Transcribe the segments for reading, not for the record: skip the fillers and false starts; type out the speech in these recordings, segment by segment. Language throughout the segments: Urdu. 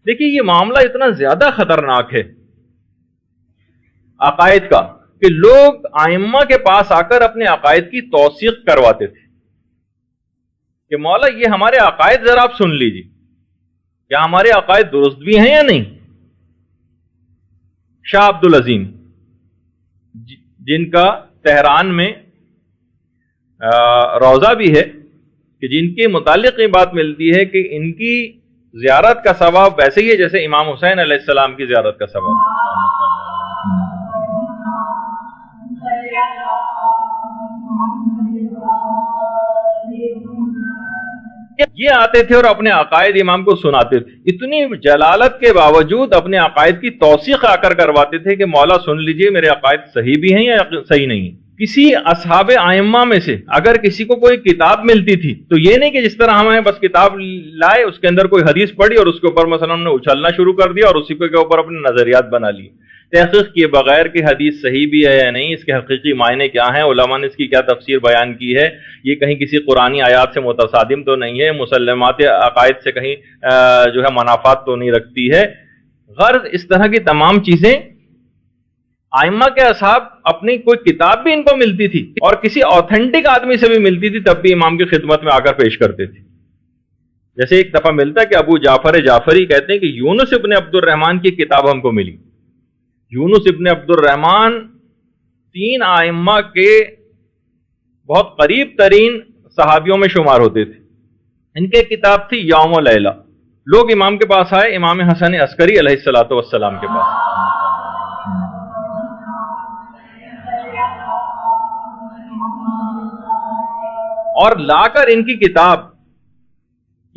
دیکھیے یہ معاملہ اتنا زیادہ خطرناک ہے عقائد کا کہ لوگ ائمہ کے پاس آ کر اپنے عقائد کی توثیق کرواتے تھے کہ مولا یہ ہمارے عقائد ذرا آپ سن لیجیے، کیا ہمارے عقائد درست بھی ہیں یا نہیں؟ شاہ عبد العظیم جن کا تہران میں روضہ بھی ہے، کہ جن کے متعلق یہ بات ملتی ہے کہ ان کی زیارت کا ثواب ویسے ہی ہے جیسے امام حسین علیہ السلام کی زیارت کا ثواب۔ یہ آتے تھے اور اپنے عقائد امام کو سناتے تھے، اتنی جلالت کے باوجود اپنے عقائد کی توثیق آ کر کرواتے تھے کہ مولا سن لیجئے میرے عقائد صحیح بھی ہیں یا صحیح نہیں ہیں۔ کسی اصحاب ائمہ میں سے اگر کسی کو کوئی کتاب ملتی تھی تو یہ نہیں کہ جس طرح ہمیں بس کتاب لائے اس کے اندر کوئی حدیث پڑھی اور اس کے اوپر مثلا ہم نے اچھلنا شروع کر دیا اور اسی کے اوپر اپنے نظریات بنا لیے، تحقیق کیے بغیر کہ حدیث صحیح بھی ہے یا نہیں، اس کے حقیقی معنی کیا ہیں، علماء نے اس کی کیا تفسیر بیان کی ہے، یہ کہیں کسی قرآنی آیات سے متصادم تو نہیں ہے، مسلمات عقائد سے کہیں جو ہے منافات تو نہیں رکھتی ہے۔ غرض اس طرح کی تمام چیزیں ائمہ کے اصحاب اپنی کوئی کتاب بھی ان کو ملتی تھی اور کسی آتھینٹک آدمی سے بھی ملتی تھی تب بھی امام کی خدمت میں آ کر پیش کرتے تھے۔ جیسے ایک دفعہ ملتا ہے کہ ابو جعفر جعفری کہتے ہیں کہ یونس ابن عبد الرحمن کی کتاب ہم کو ملی۔ یونس ابن عبد الرحمن 3 ائمہ کے بہت قریب ترین صحابیوں میں شمار ہوتے تھے، ان کے کتاب تھی یوم و لیلہ۔ لوگ امام کے پاس آئے، امام حسن عسکری علیہ الصلوۃ والسلام کے پاس، اور لا کر ان کی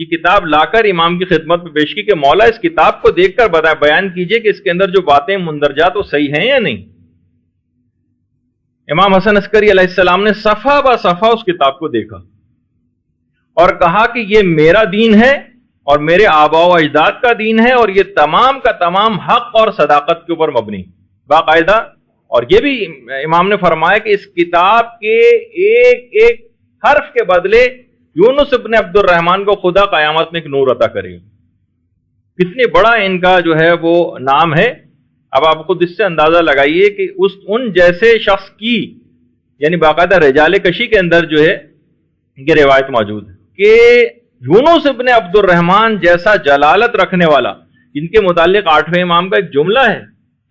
کتاب لا کر امام کی خدمت میں پیش کی کہ مولا اس کتاب کو دیکھ کر بیان کیجئے کہ اس کے اندر جو باتیں مندرجات وہ صحیح ہیں یا نہیں۔ امام حسن عسکری علیہ السلام نے صفحہ بہ صفحہ اس کتاب کو دیکھا اور کہا کہ یہ میرا دین ہے اور میرے آباء و اجداد کا دین ہے اور یہ تمام کا تمام حق اور صداقت کے اوپر مبنی باقاعدہ۔ اور یہ بھی امام نے فرمایا کہ اس کتاب کے ایک ایک حرف کے بدلے یونس ابن عبد الرحمن کو خدا قیامت میں ایک نور عطا کرے گا۔ کتنی بڑا ان کا جو ہے وہ نام ہے۔ اب آپ خود اس سے اندازہ لگائیے کہ ان جیسے شخص کی یعنی باقاعدہ رجال کشی کے اندر جو ہے یہ روایت موجود ہے کہ یونس ابن عبد الرحمن جیسا جلالت رکھنے والا، جن کے متعلق 8ویں امام کا ایک جملہ ہے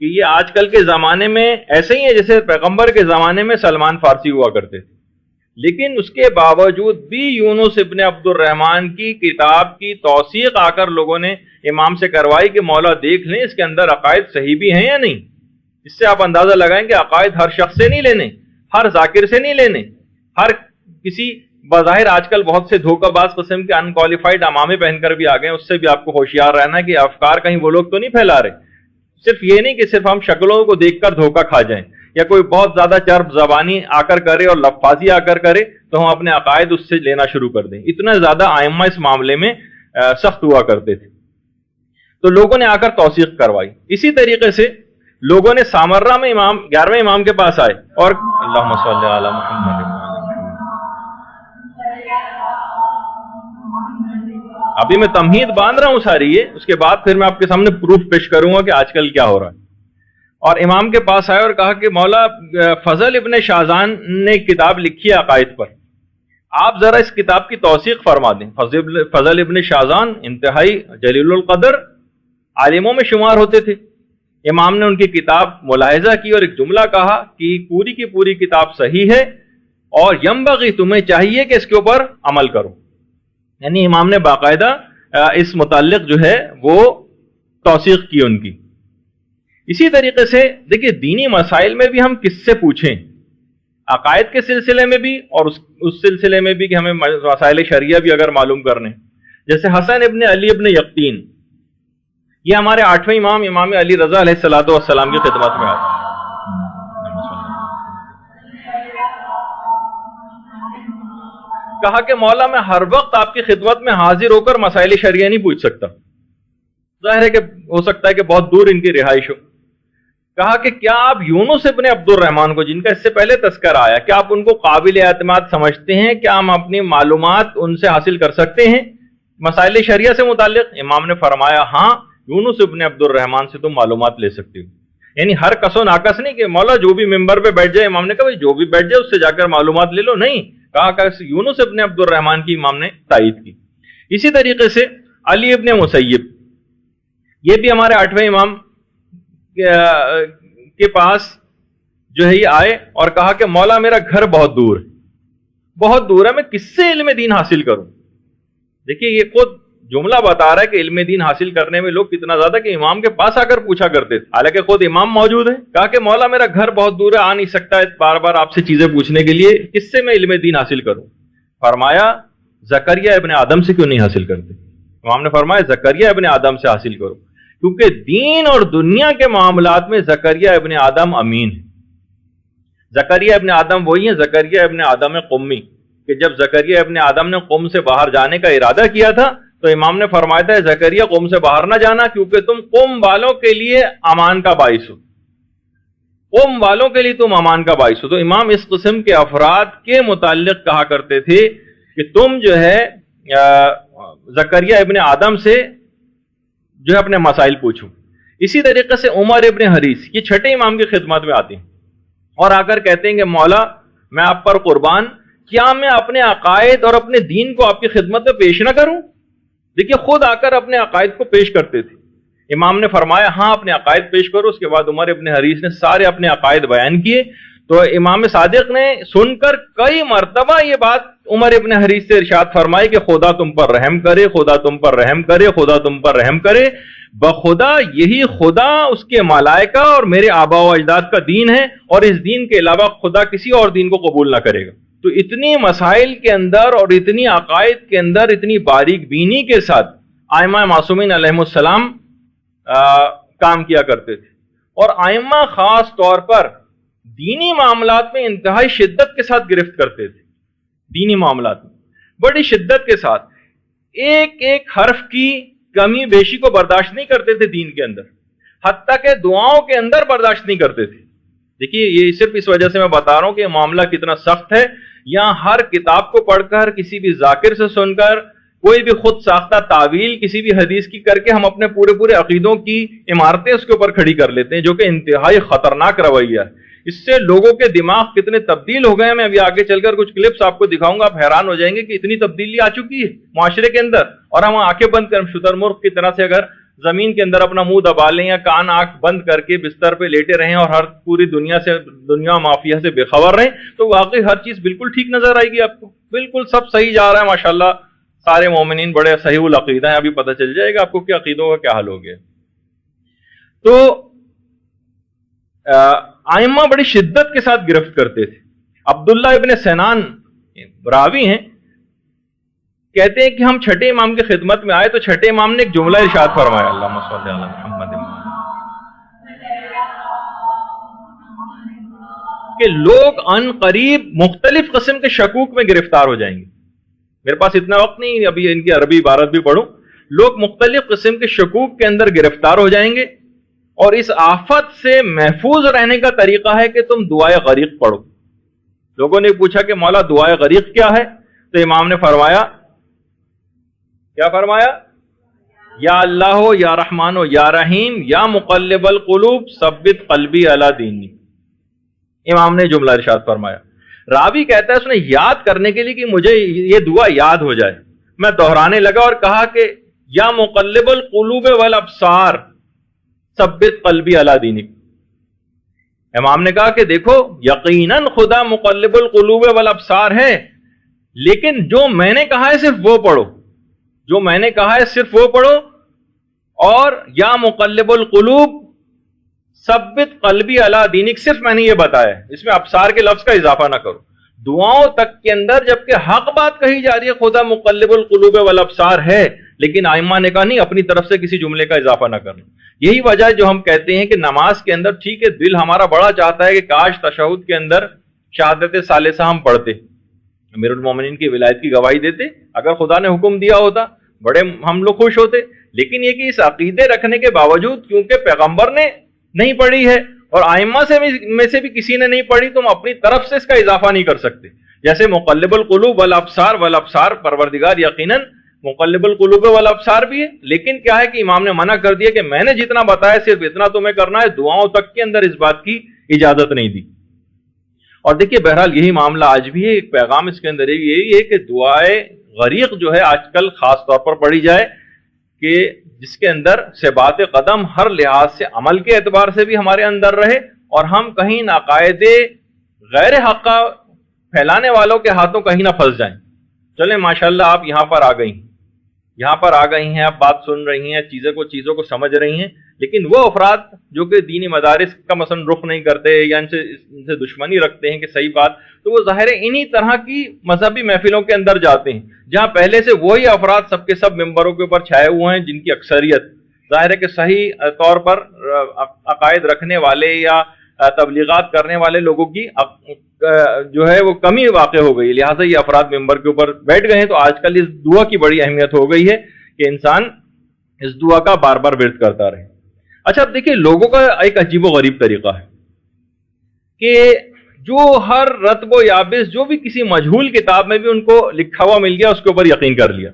کہ یہ آج کل کے زمانے میں ایسے ہی ہے جیسے پیغمبر کے زمانے میں سلمان فارسی ہوا کرتے تھے، لیکن اس کے باوجود بھی یونس ابن عبد الرحمن کی کتاب کی توثیق آ کر لوگوں نے امام سے کروائی کہ مولا دیکھ لیں اس کے اندر عقائد صحیح بھی ہیں یا نہیں۔ اس سے آپ اندازہ لگائیں کہ عقائد ہر شخص سے نہیں لینے، ہر ذاکر سے نہیں لینے، ہر کسی بظاہر آج کل بہت سے دھوکہ باز قسم کے انکوالیفائڈ امامے پہن کر بھی آ گئے، اس سے بھی آپ کو ہوشیار رہنا ہے کہ افکار کہیں وہ لوگ تو نہیں پھیلا رہے۔ صرف یہ نہیں کہ صرف ہم شکلوں کو دیکھ کر دھوکہ کھا جائیں یا کوئی بہت زیادہ چرب زبانی آ کر کرے اور لفاظی آ کر کرے تو ہم اپنے عقائد اس سے لینا شروع کر دیں۔ اتنا زیادہ ائمہ اس معاملے میں سخت ہوا کرتے تھے، تو لوگوں نے آ کر توثیق کروائی۔ اسی طریقے سے لوگوں نے سامرہ میں 11ویں امام کے پاس آئے اور اللہم صلی علی محمد۔ ابھی میں تمہید باندھ رہا ہوں ساری، اس کے بعد پھر میں آپ کے سامنے پروف پیش کروں گا کہ آج کل کیا ہو رہا ہے۔ اور امام کے پاس آئے اور کہا کہ مولا فضل ابن شاذان نے کتاب لکھی ہے عقائد پر، آپ ذرا اس کتاب کی توثیق فرما دیں۔ فضل ابن شاذان انتہائی جلیل القدر عالموں میں شمار ہوتے تھے۔ امام نے ان کی کتاب ملاحظہ کی اور ایک جملہ کہا کہ پوری کی پوری کتاب صحیح ہے اور ینبغی تمہیں چاہیے کہ اس کے اوپر عمل کرو، یعنی امام نے باقاعدہ اس متعلق جو ہے وہ توثیق کی ان کی۔ اسی طریقے سے دیکھیے دینی مسائل میں بھی ہم کس سے پوچھیں، عقائد کے سلسلے میں بھی اور اس سلسلے میں بھی کہ ہمیں مسائل شریعہ بھی اگر معلوم کرنے، جیسے حسن ابن علی ابن یقطین، یہ ہمارے 8ویں امام امام علی رضا علیہ الصلوۃ والسلام کی خدمت میں آتے۔ کہا کہ مولا میں ہر وقت آپ کی خدمت میں حاضر ہو کر مسائل شریعہ نہیں پوچھ سکتا، ظاہر ہے کہ ہو سکتا ہے کہ بہت دور ان کی رہائش ہو۔ کہا کہ کیا آپ یونس ابن عبد الرحمن کو، جن کا اس سے پہلے تذکرہ آیا، کیا آپ ان کو قابل اعتماد سمجھتے ہیں؟ کیا ہم اپنی معلومات ان سے حاصل کر سکتے ہیں مسائل شریعہ سے متعلق؟ امام نے فرمایا ہاں، یونس ابن عبد الرحمن سے تم معلومات لے سکتے ہو. یعنی ہر کس و ناکس نہیں کہ مولا جو بھی ممبر پہ بیٹھ جائے. امام نے کہا جو بھی بیٹھ جائے اس سے جا کر معلومات لے لو. نہیں, کہا کہ یونس ابن عبد الرحمن کی امام نے تائید کی. اسی طریقے سے علی ابن مسیب, یہ بھی ہمارے 8ویں امام کے پاس جو ہے یہ آئے اور کہا کہ مولا میرا گھر بہت دور ہے, بہت دور ہے, میں کس سے علم دین حاصل کروں. دیکھیے یہ خود جملہ بتا رہا ہے کہ علم دین حاصل کرنے میں لوگ کتنا زیادہ کہ امام کے پاس آ کر پوچھا کرتے تھے, حالانکہ خود امام موجود ہے. کہا کہ مولا میرا گھر بہت دور ہے, آ نہیں سکتا ہے بار بار آپ سے چیزیں پوچھنے کے لیے, کس سے میں علم دین حاصل کروں. فرمایا زکریا ابن آدم سے کیوں نہیں حاصل کرتے. امام نے فرمایا زکریا ابن آدم سے حاصل کرو, کیونکہ دین اور دنیا کے معاملات میں زکریا ابن آدم امین ہے. زکریا ابن آدم وہی ہیں زکریا ابن آدم قمی, کہ جب زکریا ابن آدم نے قم سے باہر جانے کا ارادہ کیا تھا تو امام نے فرمایا تھا زکریا قم سے باہر نہ جانا, کیونکہ تم قم والوں کے لیے امان کا باعث ہو, قم والوں کے لیے تم امان کا باعث ہو. تو امام اس قسم کے افراد کے متعلق کہا کرتے تھے کہ تم جو ہے زکریا ابن آدم سے جو ہے اپنے مسائل پوچھو. اسی طریقے سے عمر ابن حریث, یہ چھٹے امام کی خدمت میں آتے ہیں اور آ کر کہتے ہیں کہ مولا میں آپ پر قربان, کیا میں اپنے عقائد اور اپنے دین کو آپ کی خدمت میں پیش نہ کروں. دیکھیے خود آ کر اپنے عقائد کو پیش کرتے تھے. امام نے فرمایا ہاں اپنے عقائد پیش کرو. اس کے بعد عمر ابن حریث نے سارے اپنے عقائد بیان کیے. تو امام صادق نے سن کر کئی مرتبہ یہ بات عمر ابن حریث سے ارشاد فرمائی کہ خدا تم پر رحم کرے, خدا تم پر رحم کرے, خدا تم پر رحم کرے. بخدا یہی خدا, اس کے ملائکہ اور میرے آبا و اجداد کا دین ہے, اور اس دین کے علاوہ خدا کسی اور دین کو قبول نہ کرے گا. تو اتنی مسائل کے اندر اور اتنی عقائد کے اندر اتنی باریک بینی کے ساتھ ائمہ معصومین علیہم السلام کام کیا کرتے تھے. اور ائمہ خاص طور پر دینی معاملات میں انتہائی شدت کے ساتھ گرفت کرتے تھے. دینی معاملات میں بڑی شدت کے ساتھ ایک ایک حرف کی کمی بیشی کو برداشت نہیں کرتے تھے دین کے اندر, حتیٰ کہ دعاؤں کے اندر برداشت نہیں کرتے تھے. دیکھیے یہ صرف اس وجہ سے میں بتا رہا ہوں کہ یہ معاملہ کتنا سخت ہے. یہاں ہر کتاب کو پڑھ کر, کسی بھی ذاکر سے سن کر, کوئی بھی خود ساختہ تعویل کسی بھی حدیث کی کر کے ہم اپنے پورے عقیدوں کی عمارتیں اس کے اوپر کھڑی کر لیتے ہیں, جو کہ انتہائی خطرناک رویہ ہے. اس سے لوگوں کے دماغ کتنے تبدیل ہو گئے ہیں. میں ابھی آگے چل کر کچھ کلپس آپ کو دکھاؤں گا, آپ حیران ہو جائیں گے کہ اتنی تبدیلی آ چکی ہے معاشرے کے اندر. اور ہم آنکھیں بند کر شتر مرغ کی طرح سے اگر زمین کے اندر اپنا منہ دبا لیں یا کان آنکھ بند کر کے بستر پہ لیٹے رہیں اور ہر پوری دنیا مافیا سے بے خبر رہیں, تو واقعی ہر چیز بالکل ٹھیک نظر آئے گی آپ کو. بالکل سب صحیح جا رہا ہے ماشاءاللہ, سارے مومنین بڑے صحیح العقیدہ ہیں. ابھی پتہ چل جائے گا آپ کو کہ عقیدوں کا کیا حال ہو گیا. تو ائمہ بڑی شدت کے ساتھ گرفت کرتے تھے. عبداللہ ابن سنان راوی ہیں, کہتے ہیں کہ ہم چھٹے امام کی خدمت میں آئے تو چھٹے امام نے ایک جملہ ارشاد فرمایا, اللہم صلی علی محمد, کہ لوگ ان قریب مختلف قسم کے شکوک میں گرفتار ہو جائیں گے. میرے پاس اتنا وقت نہیں ابھی ان کی عربی عبارت بھی پڑھوں. لوگ مختلف قسم کے شکوک کے اندر گرفتار ہو جائیں گے, اور اس آفت سے محفوظ رہنے کا طریقہ ہے کہ تم دعائے غریق پڑھو. لوگوں نے پوچھا کہ مولا دعائے غریق کیا ہے, تو امام نے فرمایا, کیا فرمایا, یا اللہ ہو یا رحمان ہو یا رحیم یا مقلب القلوب ثبت قلبی علی دینی. امام نے جملہ ارشاد فرمایا. راوی کہتا ہے اس نے یاد کرنے کے لیے کہ مجھے یہ دعا یاد ہو جائے, میں دہرانے لگا اور کہا کہ یا مقلب القلوب والابصار ثبت قلبی علی دینک. امام نے کہا کہ دیکھو یقیناً خدا مقلب القلوب والابصار ہے, لیکن جو میں نے کہا ہے صرف وہ پڑھو, جو میں نے کہا ہے صرف وہ پڑھو. اور یا مقلب القلوب ثبت قلبی علی دینک صرف میں نے یہ بتایا ہے, اس میں ابصار کے لفظ کا اضافہ نہ کرو. دعاؤں تک کے اندر جبکہ حق بات کہی جا رہی ہے, خدا مقلب القلوب والابصار ہے, لیکن ائمہ نے کہا نہیں, اپنی طرف سے کسی جملے کا اضافہ نہ کرنا. یہی وجہ ہے جو ہم کہتے ہیں کہ نماز کے اندر ٹھیک ہے دل ہمارا بڑا چاہتا ہے کہ کاش تشہد کے اندر شہادت ثالثہ ہم پڑھتے, امیر المومنین کی ولایت کی گواہی دیتے, اگر خدا نے حکم دیا ہوتا بڑے ہم لوگ خوش ہوتے. لیکن یہ کہ اس عقیدے رکھنے کے باوجود کیونکہ پیغمبر نے نہیں پڑھی ہے اور ائمہ میں سے بھی کسی نے نہیں پڑھی, تم اپنی طرف سے اس کا اضافہ نہیں کر سکتے. جیسے مقلب القلوب والابصار, والابصار پروردگار یقیناً مقلب القلوب والابصار بھی ہے، لیکن کیا ہے کہ امام نے منع کر دیا کہ میں نے جتنا بتایا صرف اتنا تمہیں کرنا ہے، دعاؤں تک کے اندر اس بات کی اجازت نہیں دی۔ اور دیکھیے بہرحال یہی معاملہ آج بھی ہے، ایک پیغام اس کے اندر یہی ہے کہ دعائے غریق جو ہے آج کل خاص طور پر پڑھی جائے، کہ جس کے اندر ثبات قدم ہر لحاظ سے عمل کے اعتبار سے بھی ہمارے اندر رہے، اور ہم کہیں عقائد غیر حقہ پھیلانے والوں کے ہاتھوں کہیں نہ پھنس جائیں۔ چلیں ماشاءاللہ آپ یہاں پر آ گئی ہیں، آپ بات سن رہی ہیں، چیزوں کو سمجھ رہی ہیں، لیکن وہ افراد جو کہ دینی مدارس کا مثلا رخ نہیں کرتے یا ان سے دشمنی رکھتے ہیں کہ صحیح بات، تو وہ ظاہر ہے انہی طرح کی مذہبی محفلوں کے اندر جاتے ہیں جہاں پہلے سے وہی افراد سب کے سب ممبروں کے اوپر چھائے ہوئے ہیں، جن کی اکثریت ظاہر ہے کہ صحیح طور پر عقائد رکھنے والے یا تبلیغات کرنے والے لوگوں کی جو ہے وہ کمی واقع ہو گئی، لہٰذا یہ افراد ممبر کے اوپر بیٹھ گئے ہیں۔ تو آج کل اس دعا کی بڑی اہمیت ہو گئی ہے کہ انسان اس دعا کا بار بار ورد کرتا رہے۔ اچھا اب دیکھیے لوگوں کا ایک عجیب و غریب طریقہ ہے کہ جو ہر رتب و یابس جو بھی کسی مجہول کتاب میں بھی ان کو لکھا ہوا مل گیا اس کے اوپر یقین کر لیا،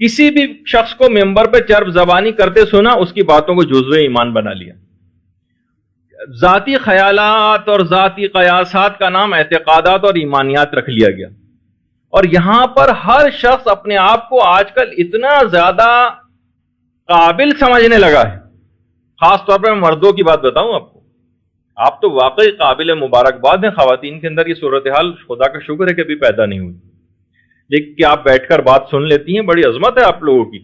کسی بھی شخص کو ممبر پہ چرب زبانی کرتے سنا اس کی باتوں کو جزو ایمان بنا لیا، ذاتی خیالات اور ذاتی قیاسات کا نام اعتقادات اور ایمانیات رکھ لیا گیا، اور یہاں پر ہر شخص اپنے آپ کو آج کل اتنا زیادہ قابل سمجھنے لگا ہے، خاص طور پر میں مردوں کی بات بتاؤں آپ تو واقعی قابل مبارکباد ہیں، خواتین کے اندر یہ صورتحال خدا کا شکر ہے کہ ابھی پیدا نہیں ہوئی، لیکن کہ آپ بیٹھ کر بات سن لیتی ہیں، بڑی عظمت ہے آپ لوگوں کی،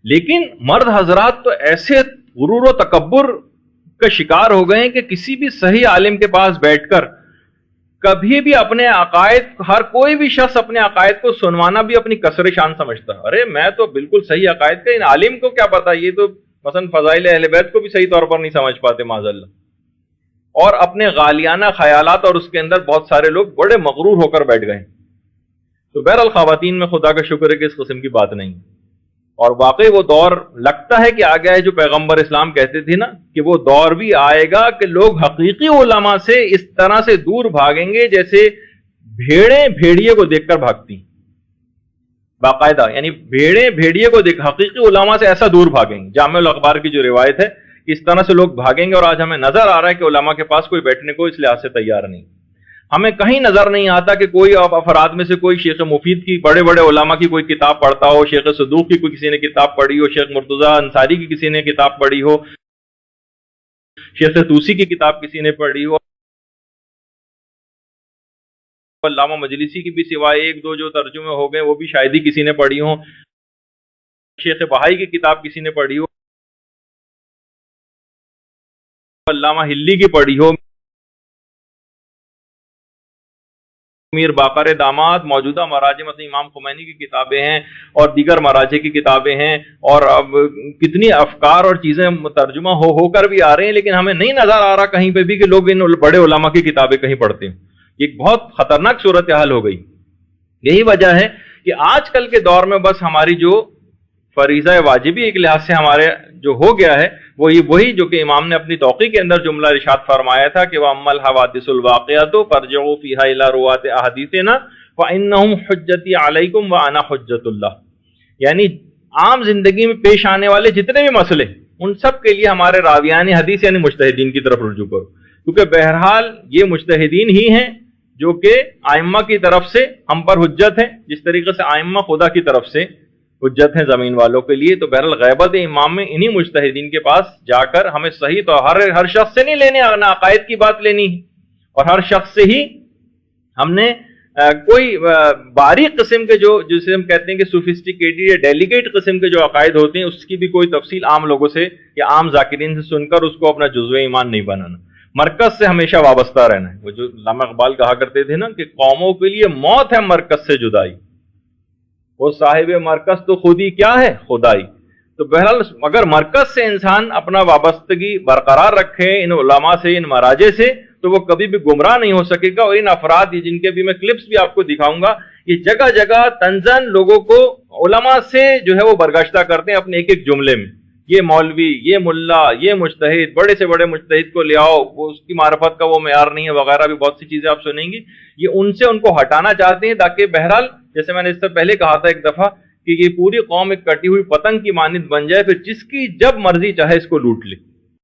لیکن مرد حضرات تو ایسے غرور و تکبر کا شکار ہو گئے ہیں کہ کسی بھی صحیح عالم کے پاس بیٹھ کر کبھی بھی اپنے عقائد، ہر کوئی بھی شخص اپنے عقائد کو سنوانا بھی اپنی کسر شان سمجھتا ہے، ارے میں تو بالکل صحیح عقائد کا، ان عالم کو کیا پتا، یہ تو مثلا فضائل اہل بیت کو بھی صحیح طور پر نہیں سمجھ پاتے معاذ اللہ، اور اپنے غالیانہ خیالات اور اس کے اندر بہت سارے لوگ بڑے مغرور ہو کر بیٹھ گئے۔ تو بہرحال خواتین میں خدا کا شکر ہے کہ اس قسم کی بات نہیں، اور واقعی وہ دور لگتا ہے کہ آ گیا ہے جو پیغمبر اسلام کہتے تھے نا کہ وہ دور بھی آئے گا کہ لوگ حقیقی علماء سے اس طرح سے دور بھاگیں گے جیسے بھیڑیں بھیڑیے کو دیکھ کر بھاگتی، باقاعدہ یعنی بھیڑیں بھیڑیے کو دیکھ، حقیقی علماء سے ایسا دور بھاگیں گے۔ جامع الاخبار کی جو روایت ہے اس طرح سے لوگ بھاگیں گے، اور آج ہمیں نظر آ رہا ہے کہ علماء کے پاس کوئی بیٹھنے کو اس لحاظ سے تیار نہیں، ہمیں کہیں نظر نہیں آتا کہ کوئی افراد میں سے کوئی شیخ مفید کی، بڑے بڑے علماء کی کوئی کتاب پڑھتا ہو، شیخ صدوق کی کوئی کسی نے کتاب پڑھی ہو، شیخ مرتضی انصاری کی کسی نے کتاب پڑھی ہو، شیخ توسی کی کتاب کسی نے پڑھی ہو، علامہ مجلسی کی بھی سوائے ایک دو جو ترجمے ہو گئے وہ بھی شاید ہی کسی نے پڑھی ہو، شیخ بہائی کی کتاب کسی نے پڑھی ہو، علامہ ہلی کی پڑھی ہو، میر باقر داماد، موجودہ مراجع مثلا امام خمینی کی کتابیں ہیں اور دیگر مراجع کی کتابیں ہیں، اور اب کتنی افکار اور چیزیں ترجمہ ہو کر بھی آ رہے ہیں، لیکن ہمیں نہیں نظر آ رہا کہیں پہ بھی کہ لوگ ان بڑے علماء کی کتابیں کہیں پڑھتے ہیں۔ یہ ایک بہت خطرناک صورتحال ہو گئی۔ یہی وجہ ہے کہ آج کل کے دور میں بس ہماری جو فریضہ واجبی ایک لحاظ سے ہمارے جو ہو گیا ہے وہی جو کہ امام نے اپنی توقیع کے اندر جملہ ارشاد فرمایا تھا کہ وَأَمَّا الْحَوَادِثُ الْوَاقِعَةُ فَارْجِعُوا فِيهَا إِلَىٰ رُوَاةِ أَحَادِيثِنَا فَإِنَّهُمْ حُجَّتِي عَلَيْكُمْ وَأَنَا حُجَّةُ اللَّهِ، یعنی عام زندگی میں پیش آنے والے جتنے بھی مسئلے ان سب کے لیے ہمارے راویان حدیث یعنی مجتہدین کی طرف رجوع کرو، کیونکہ بہرحال یہ مجتہدین ہی ہیں جو کہ ائمہ کی طرف سے ہم پر حجت ہیں، جس طریقے سے ائمہ خدا کی طرف سے حجت ہیں زمین والوں کے لیے۔ تو بہرحال غیبت امام میں انہی مجتہدین کے پاس جا کر ہمیں صحیح تو ہر شخص سے نہیں لینے، عقائد کی بات لینی ہے، اور ہر شخص سے ہی ہم نے کوئی باریک قسم کے جسے ہم کہتے ہیں کہ سوفسٹیکیٹڈ یا ڈیلیگیٹ قسم کے جو عقائد ہوتے ہیں اس کی بھی کوئی تفصیل عام لوگوں سے یا عام ذاکرین سے سن کر اس کو اپنا جزو ایمان نہیں بنانا، مرکز سے ہمیشہ وابستہ رہنا ہے۔ وہ جو علامہ اقبال کہا کرتے تھے نا کہ قوموں کے لیے موت ہے مرکز سے جدائی، وہ صاحب مرکز تو خود ہی کیا ہے خدائی۔ تو بہرحال اگر مرکز سے انسان اپنا وابستگی برقرار رکھے ان علماء سے، ان مراجع سے، تو وہ کبھی بھی گمراہ نہیں ہو سکے گا۔ اور ان افراد جن کے بھی میں کلپس بھی آپ کو دکھاؤں گا، یہ جگہ جگہ تنزن لوگوں کو علماء سے جو ہے وہ برگشتہ کرتے ہیں اپنے ایک ایک جملے میں۔ یہ مولوی، یہ ملا، یہ مجتہد، بڑے سے بڑے مجتہد کو لے آؤ، وہ اس کی معرفت کا وہ معیار نہیں ہے وغیرہ، بھی بہت سی چیزیں آپ سنیں گی. یہ ان سے ان کو ہٹانا چاہتے ہیں تاکہ بہرحال جیسے میں نے اس سے پہلے کہا تھا ایک دفعہ کہ یہ پوری قوم ایک کٹی ہوئی پتنگ کی مانند بن جائے، پھر جس کی جب مرضی چاہے اس کو لوٹ لے.